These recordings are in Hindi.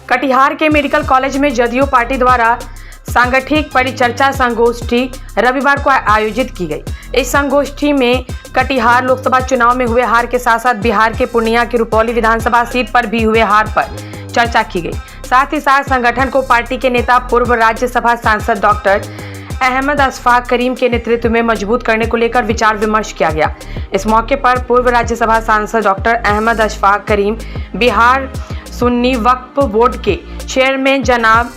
कटिहार के मेडिकल कॉलेज में जदयू पार्टी द्वारा सांगठनिक परिचर्चा संगोष्ठी रविवार को आयोजित की गई। इस संगोष्ठी में कटिहार लोकसभा चुनाव में हुए हार के साथ साथ बिहार के पूर्णिया की रुपौली विधानसभा सीट पर भी हुए हार पर चर्चा की गई। साथ ही साथ संगठन को पार्टी के नेता पूर्व राज्यसभा सांसद डॉक्टर अहमद अशफाक करीम के नेतृत्व में मजबूत करने को लेकर विचार विमर्श किया गया। इस मौके पर पूर्व राज्यसभा सांसद डॉक्टर अहमद अशफाक करीम, बिहार सुन्नी वक्फ बोर्ड के चेयरमैन जनाब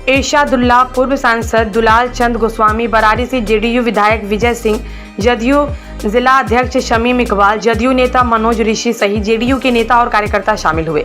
इरशादुल्लाह, पूर्व सांसद दुलाल चंद गोस्वामी, बरारी से जेडीयू विधायक विजय सिंह, जदयू जिला अध्यक्ष शमीम इकबाल, जदयू नेता मनोज ऋषि सहित जेडीयू के नेता और कार्यकर्ता शामिल हुए।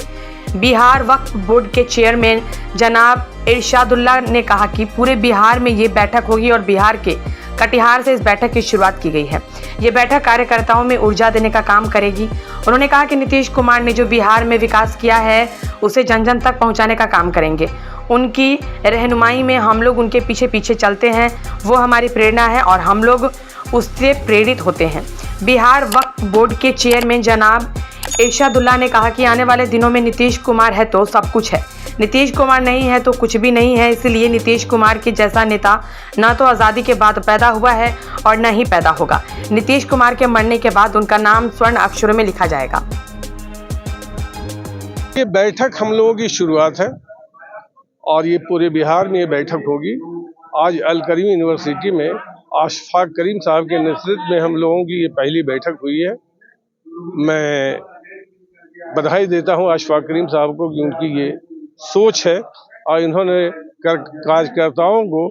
बिहार वक्फ बोर्ड के चेयरमैन जनाब इरशादुल्लाह ने कहा कि पूरे बिहार में ये बैठक होगी और बिहार के कटिहार से इस बैठक की शुरुआत की गई है। ये बैठक कार्यकर्ताओं में ऊर्जा देने का काम करेगी। उन्होंने कहा कि नीतीश कुमार ने जो बिहार में विकास किया है उसे जन जन तक पहुंचाने का काम करेंगे। उनकी रहनुमाई में हम लोग उनके पीछे पीछे चलते हैं, वो हमारी प्रेरणा है और हम लोग उससे प्रेरित होते हैं। बिहार वक्फ बोर्ड के चेयरमैन जनाब इरशादुल्लाह ने कहा कि आने वाले दिनों में नीतीश कुमार है तो सब कुछ है, नीतीश कुमार नहीं है तो कुछ भी नहीं है। इसलिए नीतीश कुमार के जैसा नेता न तो आज़ादी के बाद पैदा हुआ है और न ही पैदा होगा। नीतीश कुमार के मरने के बाद उनका नाम स्वर्ण अक्षरों में लिखा जाएगा। ये बैठक हम लोगों की शुरुआत है और ये पूरे बिहार में ये बैठक होगी। आज अल करीम यूनिवर्सिटी में अशफाक करीम साहब के नेतृत्व में हम लोगों की ये पहली बैठक हुई है। मैं बधाई देता हूँ अशफाक करीम साहब को कि उनकी ये सोच है और इन्होंने कार्यकर्ताओं को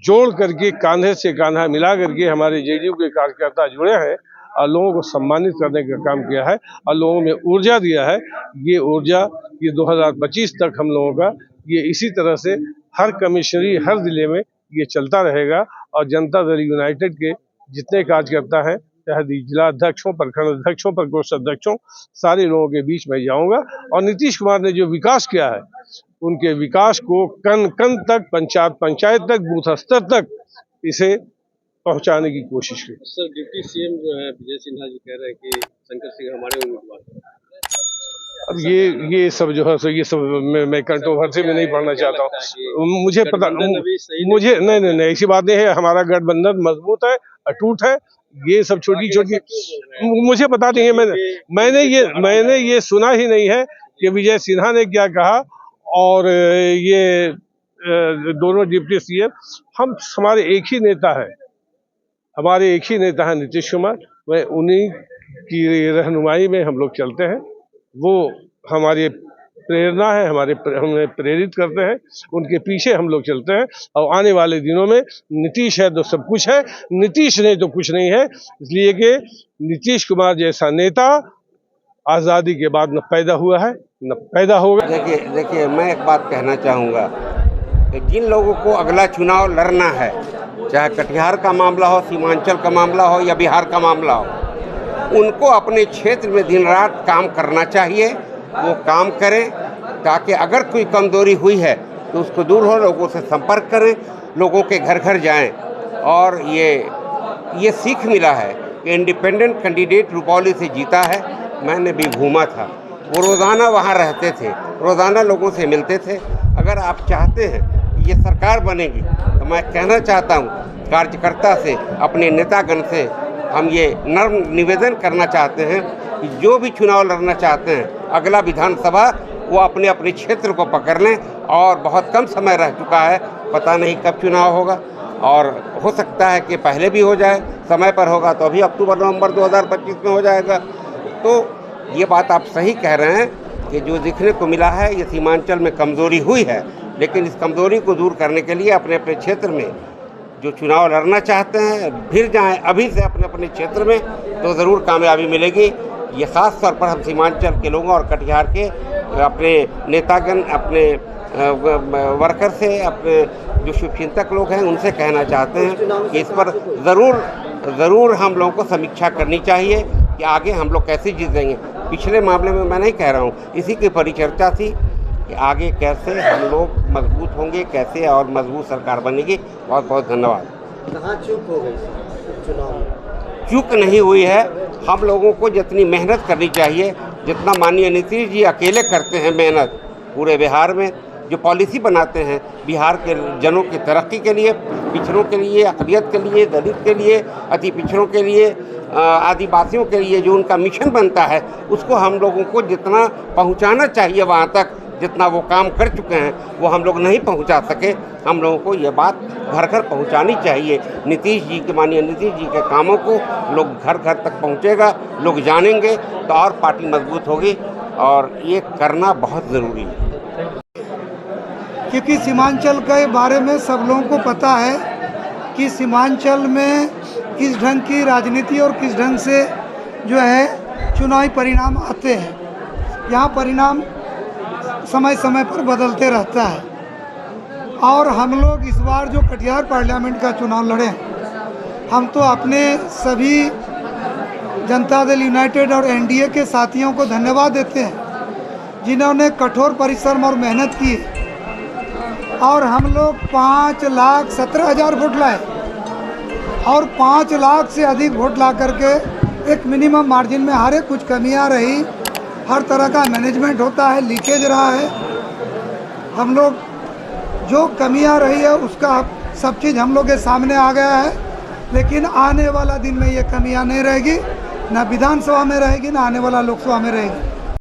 जोड़ करके कांधे से कांधा मिला करके हमारे जेडीयू के कार्यकर्ता जुड़े हैं और लोगों को सम्मानित करने का काम किया है और लोगों में ऊर्जा दिया है। ये ऊर्जा ये 2025 तक हम लोगों का ये इसी तरह से हर कमिश्नरी हर जिले में ये चलता रहेगा और जनता दल यूनाइटेड के जितने कार्यकर्ता हैं, चाहे जिला अध्यक्षों, प्रखंड अध्यक्षों, प्रकोष्ठ अध्यक्षों, सारे लोगों के बीच में जाऊंगा और नीतीश कुमार ने जो विकास किया है उनके विकास को कन कन तक, पंचायत तक, बूथ स्तर तक इसे पहुंचाने की कोशिश की। सर, डिप्टी सीएम जो है विजय सिन्हा जी कह रहे हैं कि शंकर सिंह हमारे उम्मीदवार हैं। अब ये सब जो है सो ये सब मैं कंट्रोवर्सी में नहीं पढ़ना चाहता हूँ। मुझे पता मुझे नहीं ऐसी बात नहीं है। हमारा गठबंधन मजबूत है, अटूट है। ये सब छोटी छोटी मुझे पता नहीं है। मैंने ये सुना ही नहीं है कि विजय सिन्हा ने क्या कहा और ये दोनों डिप्टी सीएम हमारे एक ही नेता है, हमारे एक ही नेता है नीतीश कुमार। वह उन्हीं की रहनुमाई में हम लोग चलते हैं। वो हमारी प्रेरणा है, हमें प्रेरित करते हैं, उनके पीछे हम लोग चलते हैं और आने वाले दिनों में नीतीश है तो सब कुछ है, नीतीश नहीं तो कुछ नहीं है। इसलिए कि नीतीश कुमार जैसा नेता आज़ादी के बाद न पैदा हुआ है न पैदा होगा। देखिए मैं एक बात कहना चाहूँगा कि जिन लोगों को अगला चुनाव लड़ना है, चाहे कटिहार का मामला हो, सीमांचल का मामला हो या बिहार का मामला हो, उनको अपने क्षेत्र में दिन रात काम करना चाहिए। वो काम करें ताकि अगर कोई कमजोरी हुई है तो उसको दूर हो, लोगों से संपर्क करें, लोगों के घर घर जाएं। और ये सीख मिला है कि इंडिपेंडेंट कैंडिडेट रुपौली से जीता है। मैंने भी घूमा था, वो रोज़ाना वहाँ रहते थे, रोज़ाना लोगों से मिलते थे। अगर आप चाहते हैं कि ये सरकार बनेगी तो मैं कहना चाहता हूँ कार्यकर्ता से, अपने नेतागण से हम ये नर्म निवेदन करना चाहते हैं कि जो भी चुनाव लड़ना चाहते हैं अगला विधानसभा वो अपने अपने क्षेत्र को पकड़ लें। और बहुत कम समय रह चुका है, पता नहीं कब चुनाव होगा और हो सकता है कि पहले भी हो जाए, समय पर होगा तो अभी अक्टूबर नवंबर 2025 में हो जाएगा। तो ये बात आप सही कह रहे हैं कि जो दिखने को मिला है ये सीमांचल में कमज़ोरी हुई है, लेकिन इस कमज़ोरी को दूर करने के लिए अपने अपने क्षेत्र में जो चुनाव लड़ना चाहते हैं फिर जाएं अभी से अपने अपने क्षेत्र में, तो ज़रूर कामयाबी मिलेगी। ये ख़ास तौर पर हम सीमांचल के लोगों और कटिहार के अपने नेतागण, अपने वर्कर से, अपने जो शुभचिंतक लोग हैं उनसे कहना चाहते हैं कि इस पर ज़रूर हम लोगों को समीक्षा करनी चाहिए कि आगे हम लोग कैसे जीतेंगे। पिछले मामले में मैं नहीं कह रहा हूँ, इसी की परिचर्चा थी कि आगे कैसे हम लोग मजबूत होंगे, कैसे और मजबूत सरकार बनेगी। बहुत बहुत धन्यवाद। कहाँ चूक हो गई चुनाव में? चूक नहीं हुई है। हम लोगों को जितनी मेहनत करनी चाहिए, जितना माननीय नीतीश जी अकेले करते हैं मेहनत, पूरे बिहार में जो पॉलिसी बनाते हैं बिहार के जनों की तरक्की के लिए, पिछड़ों के लिए, अक़लियत के लिए, दलित के लिए, अति पिछड़ों के लिए, आदिवासियों के लिए जो उनका मिशन बनता है उसको हम लोगों को जितना पहुंचाना चाहिए वहां तक, जितना वो काम कर चुके हैं वो हम लोग नहीं पहुंचा सके। हम लोगों को ये बात घर घर पहुंचानी चाहिए। नीतीश जी के, माननीय नीतीश जी के कामों को लोग घर घर तक पहुंचेगा, लोग जानेंगे तो और पार्टी मजबूत होगी, और ये करना बहुत ज़रूरी है। क्योंकि सीमांचल के बारे में सब लोगों को पता है कि सीमांचल में किस ढंग की राजनीति और किस ढंग से जो है चुनावी परिणाम आते हैं। यहाँ परिणाम समय समय पर बदलते रहता है, और हम लोग इस बार जो कटिहार पार्लियामेंट का चुनाव लड़े, हम तो अपने सभी जनता दल यूनाइटेड और एनडीए के साथियों को धन्यवाद देते हैं जिन्होंने कठोर परिश्रम और मेहनत की, और हम लोग 5,17,000 वोट लाए, और 5 लाख से अधिक वोट ला करके एक मिनिमम मार्जिन में हारे। कुछ कमियां रही, हर तरह का मैनेजमेंट होता है, लीकेज रहा है, हम लोग जो कमियां रही है उसका सब चीज़ हम लोग के सामने आ गया है। लेकिन आने वाला दिन में ये कमियां नहीं रहेगी, ना विधानसभा में रहेगी, ना आने वाला लोकसभा में रहेगी।